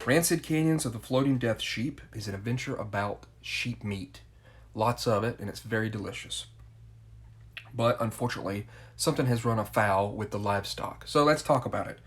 Rancid Canyons of the Floating Death Sheep is an adventure about sheep meat. Lots of it, and it's very delicious. But unfortunately, something has run afoul with the livestock. So let's talk about it.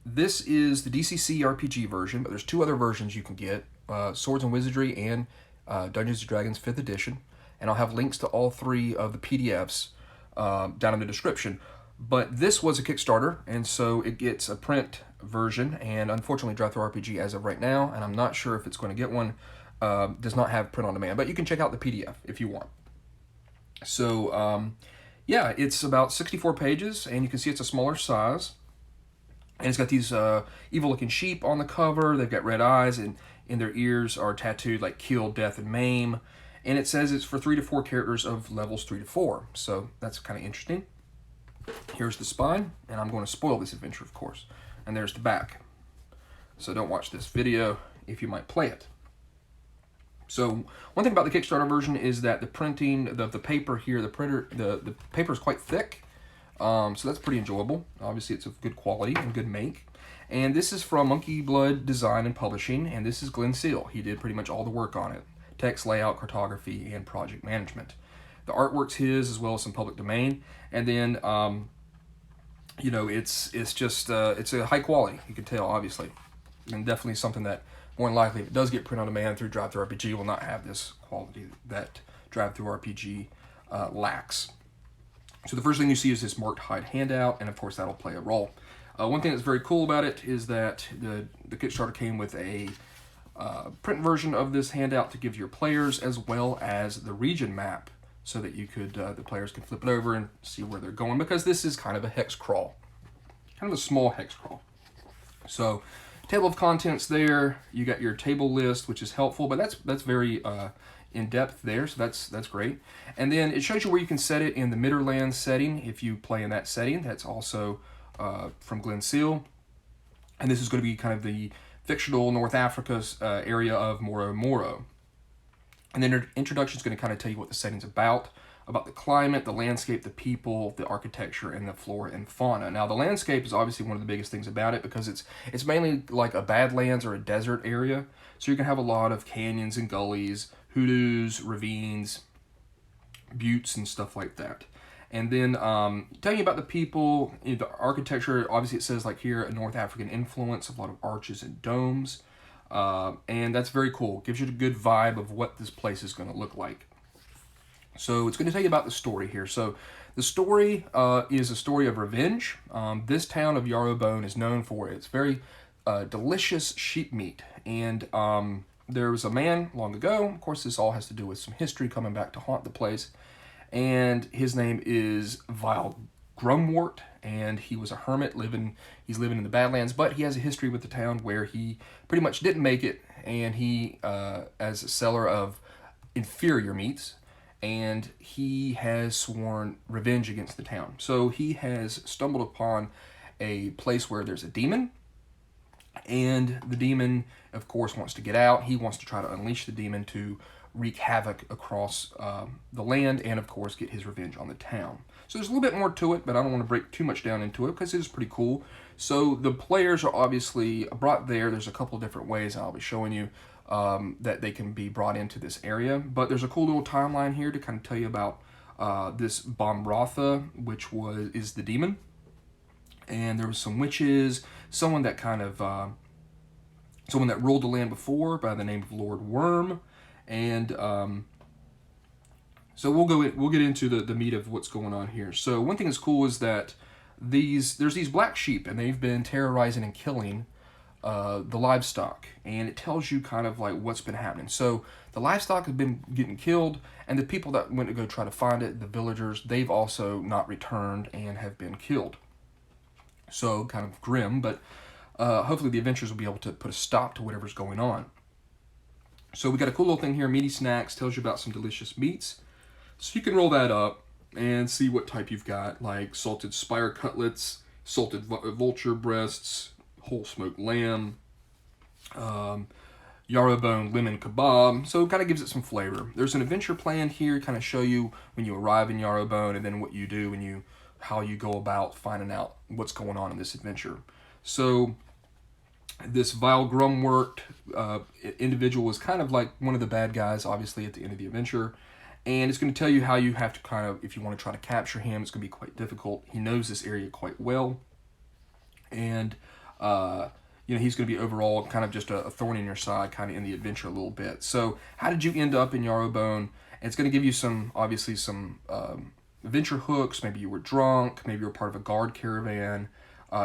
This is the DCC RPG version, but there's two other versions you can get, Swords and Wizardry and Dungeons & Dragons 5th edition. And I'll have links to all three of the PDFs down in the description. But this was a Kickstarter, and so it gets a print version, and unfortunately Drive-Thru RPG as of right now, and I'm not sure if it's going to get one, does not have print on demand, but you can check out the PDF if you want. So, yeah, it's about 64 pages, and you can see it's a smaller size. And it's got these evil-looking sheep on the cover. They've got red eyes, and in their ears are tattooed like kill, death, and maim. And it says it's for 3 to 4 characters of levels 3 to 4. So that's kind of interesting. Here's the spine, and I'm going to spoil this adventure, of course. And there's the back. So don't watch this video if you might play it. So one thing about the Kickstarter version is that the printing, the paper here, the paper is quite thick. So that's pretty enjoyable. Obviously, it's of good quality and good make. And this is from Monkey Blood Design and Publishing, and this is Glenn Seal. He did pretty much all the work on it. Text, layout, cartography, and project management. The artwork's his, as well as some public domain. And then, you know, it's just, it's a high quality, you can tell, obviously. And definitely something that, more than likely, if it does get print on demand through Drive-Thru RPG, will not have this quality that Drive-Thru RPG lacks. So the first thing you see is this marked hide handout, and of course that'll play a role. One thing that's very cool about it is that the Kickstarter came with a print version of this handout to give your players, as well as the region map, so that you could, the players can flip it over and see where they're going, because this is kind of a hex crawl. Kind of a small hex crawl. So, table of contents there, you got your table list, which is helpful, but that's very in-depth there, so that's great. And then it shows you where you can set it in the Midderland setting, if you play in that setting. That's also from Glenn Seal. And this is going to be kind of the fictional North Africa's area of Moro Moro. And then the introduction is going to kind of tell you what the setting's about the climate, the landscape, the people, the architecture, and the flora and fauna. Now, the landscape is obviously one of the biggest things about it, because it's mainly like a badlands or a desert area. So you can have a lot of canyons and gullies, hoodoos, ravines, buttes, and stuff like that. And then telling you about the people, you know, the architecture, obviously it says like here, a North African influence, a lot of arches and domes. And that's very cool. Gives you a good vibe of what this place is going to look like. So it's going to tell you about the story here. So the story is a story of revenge. This town of Yarrowbone is known for its very delicious sheep meat. And there was a man long ago, of course this all has to do with some history coming back to haunt the place, and his name is Vile Grumwort, and he was a hermit he's living in the Badlands, but he has a history with the town where he pretty much didn't make it, and he, as a seller of inferior meats, and he has sworn revenge against the town. So he has stumbled upon a place where there's a demon, and the demon, of course, wants to get out. He wants to try to unleash the demon to wreak havoc across the land, and of course get his revenge on the town. So there's a little bit more to it, but I don't want to break too much down into it because it is pretty cool. So the players are obviously brought there. There's a couple different ways I'll be showing you that they can be brought into this area. But there's a cool little timeline here to kind of tell you about this Bomrotha, which is the demon. And there was some witches, someone that kind of someone that ruled the land before by the name of Lord Worm. And so we'll get into the meat of what's going on here. So one thing that's cool is that there's these black sheep, and they've been terrorizing and killing the livestock, and it tells you kind of like what's been happening. So the livestock have been getting killed, and the people that went to go try to find it, the villagers, they've also not returned and have been killed. So kind of grim, but hopefully the adventurers will be able to put a stop to whatever's going on. So we got a cool little thing here, meaty snacks, tells you about some delicious meats. So you can roll that up and see what type you've got, like salted spire cutlets, salted vulture breasts, whole smoked lamb, Yarrowbone lemon kebab. So it kind of gives it some flavor. There's an adventure plan here, kind of show you when you arrive in Yarrowbone, and then what you do when how you go about finding out what's going on in this adventure. So This vile Grumwort individual was kind of like one of the bad guys, obviously, at the end of the adventure. And it's going to tell you how you have to kind of, if you want to try to capture him, it's going to be quite difficult. He knows this area quite well. And, he's going to be overall kind of just a thorn in your side kind of in the adventure a little bit. So how did you end up in Yarrowbone? And it's going to give you obviously some adventure hooks. Maybe you were drunk. Maybe you were part of a guard caravan.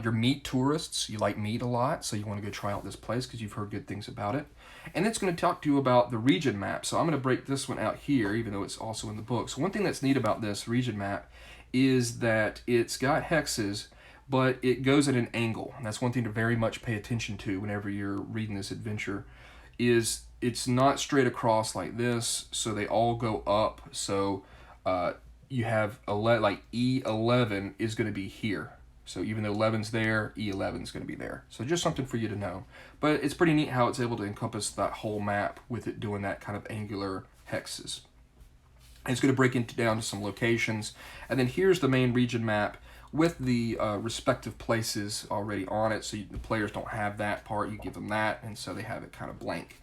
You're meat tourists. You like meat a lot, so you want to go try out this place because you've heard good things about it. And it's going to talk to you about the region map. So I'm going to break this one out here, even though it's also in the book. So one thing that's neat about this region map is that it's got hexes, but it goes at an angle. And that's one thing to very much pay attention to whenever you're reading this adventure, is it's not straight across like this, so they all go up. So you have like E11 is going to be here. So even though 11's there, E11 is going to be there. So just something for you to know. But it's pretty neat how it's able to encompass that whole map with it doing that kind of angular hexes. And it's going to break it down to some locations. And then here's the main region map with the respective places already on it. So the players don't have that part. You give them that, and so they have it kind of blank.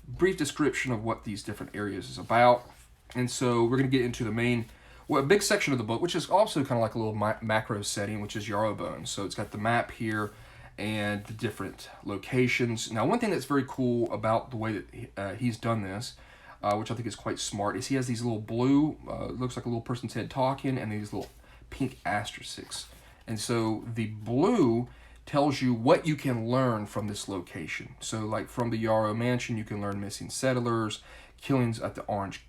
Brief description of what these different areas is about. And so we're going to get into the main... Well, a big section of the book, which is also kind of like a little macro setting, which is Yarrowbone. So it's got the map here and the different locations. Now, one thing that's very cool about the way that he's done this, which I think is quite smart, is he has these little blue, looks like a little person's head talking, and these little pink asterisks. And so the blue tells you what you can learn from this location. So like from the Yarrow Mansion, you can learn missing settlers, killings at the Orange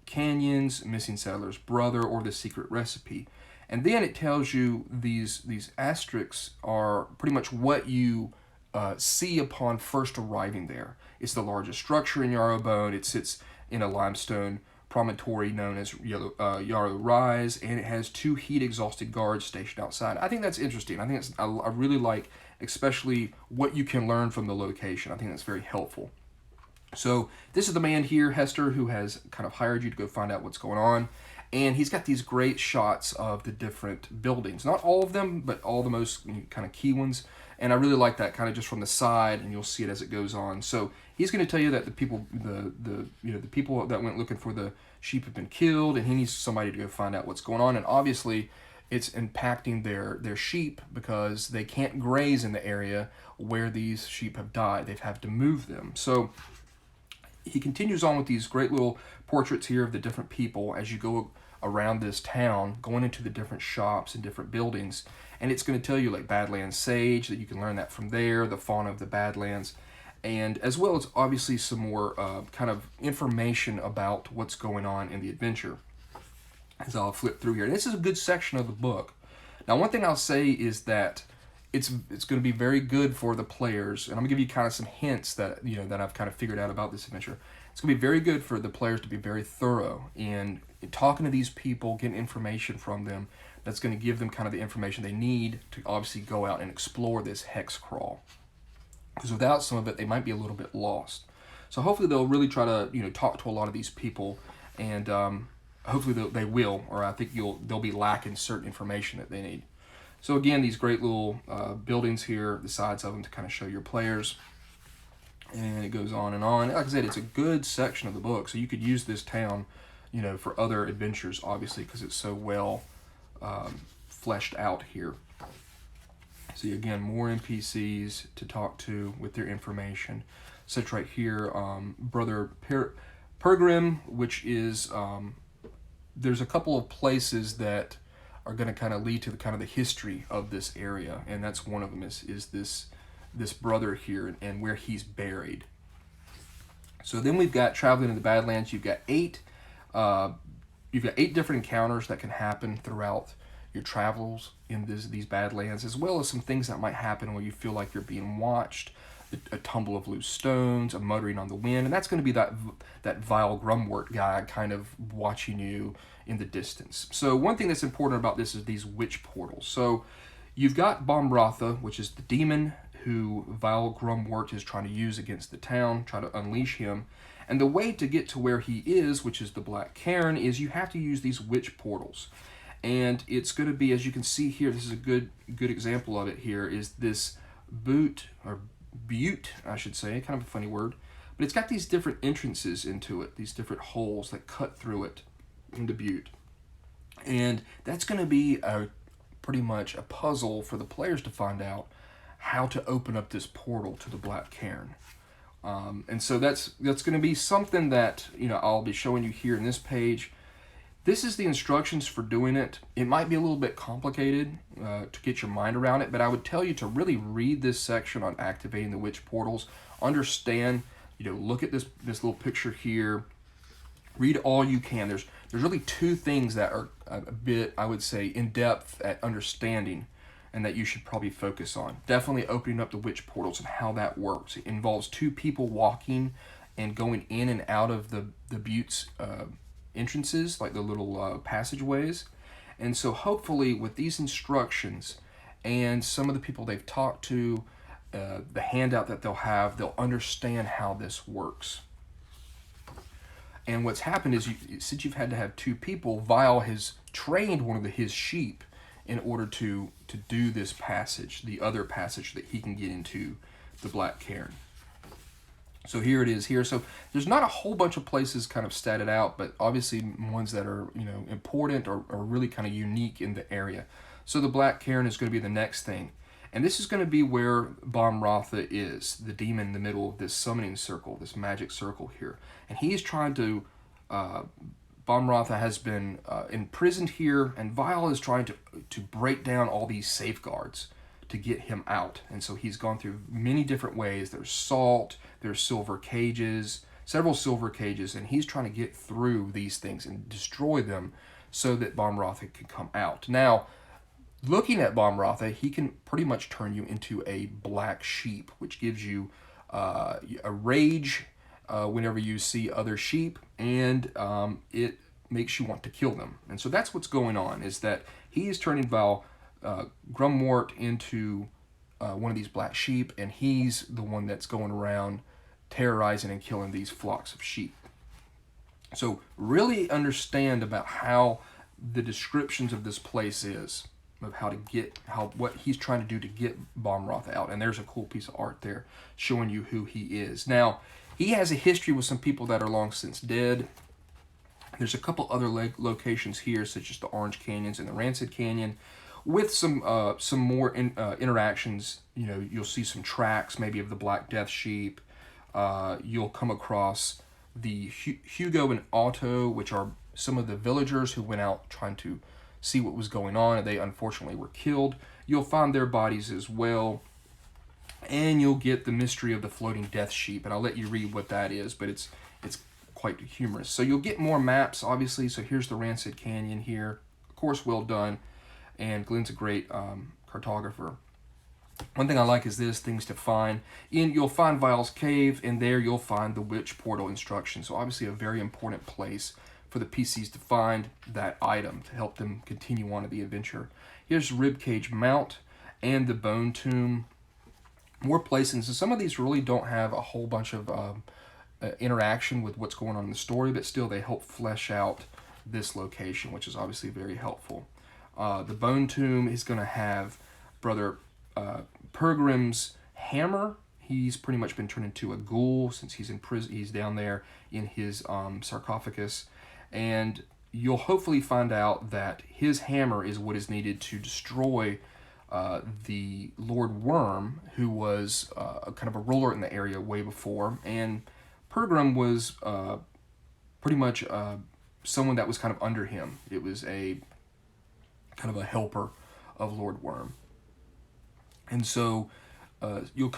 Canyons, missing settler's brother, or the secret recipe. And then it tells you these asterisks are pretty much what you see upon first arriving there. It's the largest structure in Yarrowbone. It sits in a limestone promontory known as Yarrow Rise, and it has 2 heat-exhausted guards stationed outside. I think that's interesting. I really like especially what you can learn from the location. I think that's very helpful. So this is the man here, Hester, who has kind of hired you to go find out what's going on. And he's got these great shots of the different buildings. Not all of them, but all the most kind of key ones. And I really like that kind of just from the side, and you'll see it as it goes on. So he's going to tell you that the people that went looking for the sheep have been killed, and he needs somebody to go find out what's going on. And obviously, it's impacting their sheep because they can't graze in the area where these sheep have died. They've had to move them. So he continues on with these great little portraits here of the different people as you go around this town, going into the different shops and different buildings. And it's going to tell you like Badlands Sage, that you can learn that from there, the fauna of the Badlands, and as well as obviously some more kind of information about what's going on in the adventure. As I'll flip through here. And this is a good section of the book. Now, one thing I'll say is that it's going to be very good for the players, and I'm going to give you kind of some hints that that I've kind of figured out about this adventure. It's going to be very good for the players to be very thorough in talking to these people, getting information from them that's going to give them kind of the information they need to obviously go out and explore this hex crawl. Because without some of it, they might be a little bit lost. So hopefully they'll really try to talk to a lot of these people, and hopefully they will, or I think they'll be lacking certain information that they need. So again, these great little buildings here, the sides of them to kind of show your players. And it goes on and on. Like I said, it's a good section of the book, so you could use this town, for other adventures, obviously, because it's so well fleshed out here. See, again, more NPCs to talk to with their information. Such right here, Brother Pergrim, which is, there's a couple of places that are going to kind of lead to the history of this area, and that's one of them is this brother here and where he's buried. So then we've got traveling in the Badlands. You've got eight different encounters that can happen throughout your travels in these Badlands, as well as some things that might happen where you feel like you're being watched, a tumble of loose stones, a muttering on the wind, and that's going to be that vile Grumwort guy kind of watching you in the distance. So one thing that's important about this is these witch portals. So you've got Bombrotha, which is the demon who vile Grumwort is trying to use against the town, try to unleash him. And the way to get to where he is, which is the Black Cairn, is you have to use these witch portals. And it's going to be, as you can see here, this is a good example of it here, is this boot or butte, I should say, kind of a funny word, but it's got these different entrances into it, these different holes that cut through it into butte. And that's going to be pretty much a puzzle for the players to find out how to open up this portal to the Black Cairn. And so that's going to be something that, I'll be showing you here in this page. This is the instructions for doing it. It might be a little bit complicated to get your mind around it, but I would tell you to really read this section on activating the witch portals. Understand, look at this little picture here. Read all you can. There's really two things that are a bit, I would say, in depth at understanding, and that you should probably focus on. Definitely opening up the witch portals and how that works. It involves two people walking and going in and out of the butte's entrances, like the little passageways. And so hopefully with these instructions and some of the people they've talked to, the handout that they'll understand how this works. And what's happened is, since you've had to have two people, Vile has trained one of his sheep in order to do this passage, the other passage that he can get into the Black Cairn. So here it is here. So there's not a whole bunch of places kind of statted out, but obviously ones that are important or really kind of unique in the area. So the Black Cairn is going to be the next thing. And this is going to be where Bomratha is, the demon in the middle of this summoning circle, this magic circle here. And he's trying to, Bomratha has been imprisoned here, and Vile is trying to break down all these safeguards to get him out. And so he's gone through many different ways. There's salt, there's silver cages, several silver cages, and he's trying to get through these things and destroy them so that Bomratha can come out. Now, looking at Bomratha, he can pretty much turn you into a black sheep, which gives you a rage whenever you see other sheep, and it makes you want to kill them. And so that's what's going on, is that he is turning Val Grumwort into one of these black sheep, and he's the one that's going around terrorizing and killing these flocks of sheep. So really understand about how the descriptions of this place is, of what he's trying to do to get Bomratha out. And there's a cool piece of art there showing you who he is. Now, he has a history with some people that are long since dead. There's a couple other locations here, such as the Orange Canyons and the Rancid Canyon, with some more interactions. You'll see some tracks, maybe of the Black Death sheep. You'll come across the Hugo and Otto, which are some of the villagers who went out trying to see what was going on, and they unfortunately were killed. You'll find their bodies as well, and you'll get the mystery of the floating death sheep, and I'll let you read what that is, but it's quite humorous. So you'll get more maps, obviously. So here's the Rancid Canyon here, of course, well done, and Glenn's a great cartographer. One thing I like is this, things to find. You'll find Vile's Cave, and there you'll find the Witch Portal instructions. So obviously a very important place for the PCs to find that item to help them continue on to the adventure. Here's Ribcage Mount and the Bone Tomb. More places. So some of these really don't have a whole bunch of interaction with what's going on in the story, but still they help flesh out this location, which is obviously very helpful. The Bone Tomb is going to have Brother Pergrim's hammer. He's pretty much been turned into a ghoul since he's in prison. He's down there in his sarcophagus. And you'll hopefully find out that his hammer is what is needed to destroy the Lord Worm, who was kind of a ruler in the area way before. And Pergrim was pretty much someone that was kind of under him. It was a kind of a helper of Lord Worm. And so you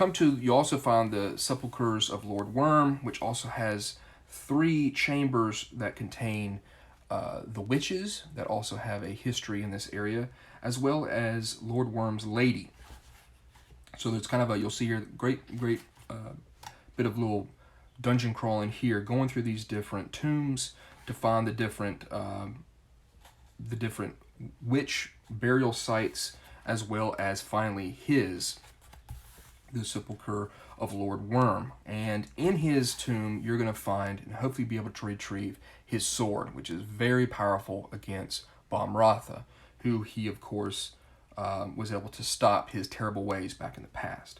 also find the Sepulchres of Lord Worm, which also has 3 chambers that contain the witches that also have a history in this area, as well as Lord Worm's lady. So there's kind of you'll see here, great bit of little dungeon crawling here, going through these different tombs to find the different witch burial sites, as well as finally the sepulcher of Lord Worm. And in his tomb, you're going to find and hopefully be able to retrieve his sword, which is very powerful against Bomratha, who he, of course, was able to stop his terrible ways back in the past.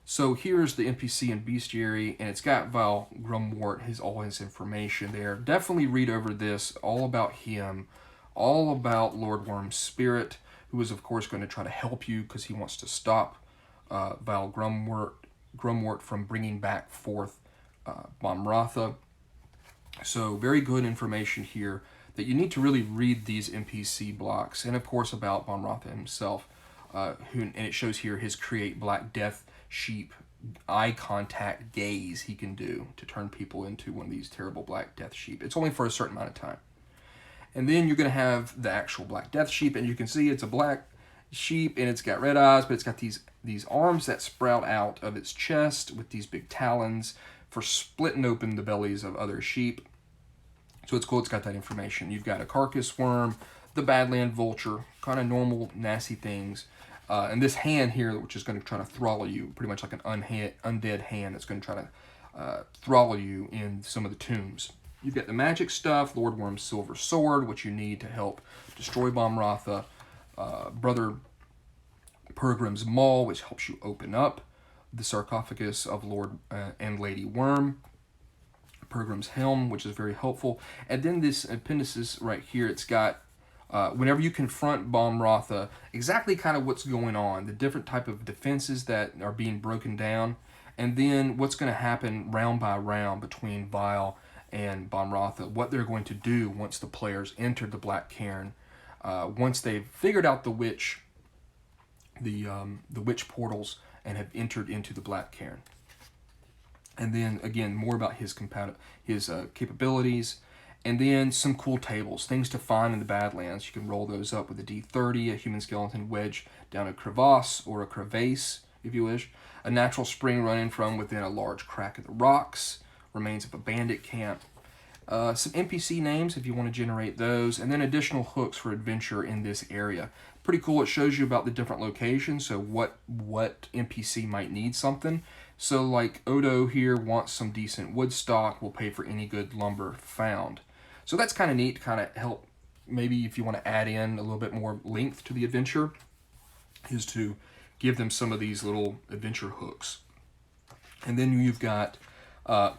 So here's the NPC in Bestiary, and it's got Vile Grumwort, all his information there. Definitely read over this, all about him, all about Lord Worm's spirit, who is of course going to try to help you because he wants to stop Vile Grumwort from bringing back forth Bomratha. So very good information here that you need to really read these NPC blocks, and of course about Bomratha himself, and it shows here his create Black Death Sheep eye contact gaze he can do to turn people into one of these terrible Black Death Sheep. It's only for a certain amount of time. And then you're going to have the actual Black Death Sheep, and you can see it's a black sheep, and it's got red eyes, but it's got these arms that sprout out of its chest with these big talons for splitting open the bellies of other sheep. So it's cool, it's got that information. You've got a carcass worm, the Badland Vulture, kind of normal, nasty things. And this hand here, which is going to try to throttle you, pretty much like an undead hand that's going to try to throttle you in some of the tombs. You've got the magic stuff, Lord Worm's Silver Sword, which you need to help destroy Bomratha. Brother Pergrim's Maul, which helps you open up the sarcophagus of Lord and Lady Worm. Pergrim's Helm, which is very helpful. And then this appendices right here, it's got whenever you confront Bomratha, exactly kind of what's going on, the different type of defenses that are being broken down, and then what's going to happen round by round between Vile and Bomratha, what they're going to do once the players enter the Black Cairn, once they've figured out the witch portals and have entered into the Black Cairn. And then again, more about his capabilities. And then some cool tables, things to find in the Badlands. You can roll those up with a D30, a human skeleton wedge down a crevasse or a crevasse, if you wish. A natural spring running from within a large crack in the rocks. Remains of a bandit camp. Some NPC names if you want to generate those. And then additional hooks for adventure in this area. Pretty cool. It shows you about the different locations. So what NPC might need something. So like Odo here wants some decent wood stock. Will pay for any good lumber found. So that's kind of neat to kind of help, maybe if you want to add in a little bit more length to the adventure, is to give them some of these little adventure hooks. And then you've got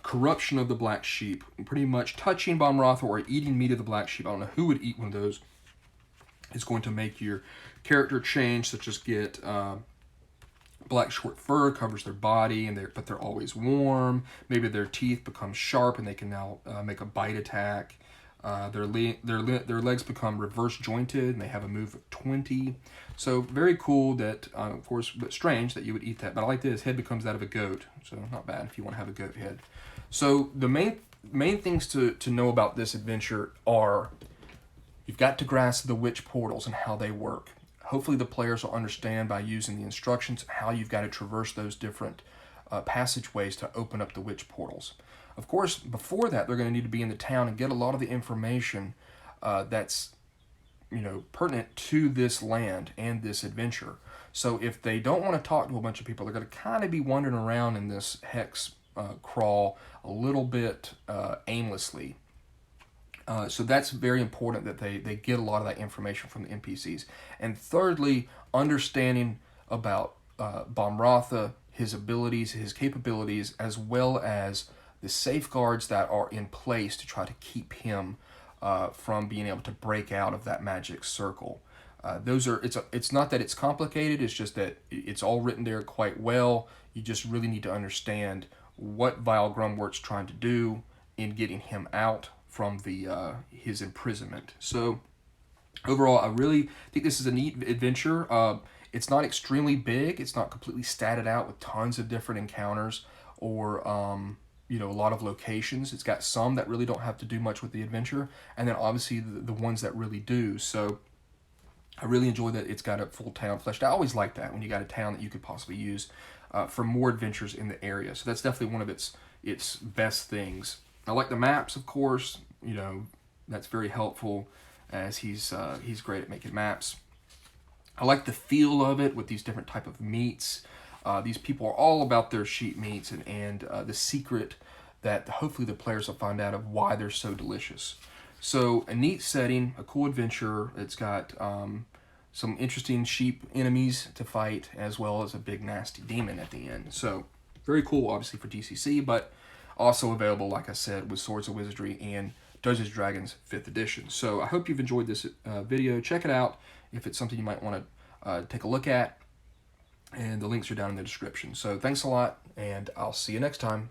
corruption of the black sheep, pretty much touching Bomratha or eating meat of the black sheep. I don't know who would eat one of those. It's going to make your character change, such as get black short fur covers their body, but they're always warm. Maybe their teeth become sharp and they can now make a bite attack. Their legs become reverse jointed and they have a move of 20. So very cool that, of course, but strange that you would eat that. But I like this, head becomes that of a goat. So not bad if you want to have a goat head. So the main things to know about this adventure are, you've got to grasp the witch portals and how they work. Hopefully the players will understand by using the instructions how you've got to traverse those different passageways to open up the witch portals. Of course, before that, they're going to need to be in the town and get a lot of the information that's pertinent to this land and this adventure. So if they don't want to talk to a bunch of people, they're going to kind of be wandering around in this hex crawl a little bit aimlessly. So that's very important that they get a lot of that information from the NPCs. And thirdly, understanding about Bomratha, his abilities, his capabilities, as well as the safeguards that are in place to try to keep him from being able to break out of that magic circle. It's not that it's complicated, it's just that it's all written there quite well. You just really need to understand what Vile Grumwort's trying to do in getting him out from his imprisonment. So overall, I really think this is a neat adventure. It's not extremely big. It's not completely statted out with tons of different encounters or a lot of locations. It's got some that really don't have to do much with the adventure, and then obviously the ones that really do. So I really enjoy that it's got a full town fleshed out. I always like that when you got a town that you could possibly use for more adventures in the area. So that's definitely one of its best things. I like the maps, of course. That's very helpful, as he's great at making maps. I like the feel of it with these different type of meats. These people are all about their sheep meats and the secret that hopefully the players will find out of why they're so delicious. So a neat setting, a cool adventure. It's got some interesting sheep enemies to fight, as well as a big nasty demon at the end. So very cool, obviously, for DCC, but also available, like I said, with Swords of Wizardry and Dungeons & Dragons 5th edition. So I hope you've enjoyed this video. Check it out if it's something you might want to take a look at, and the links are down in the description. So thanks a lot, and I'll see you next time.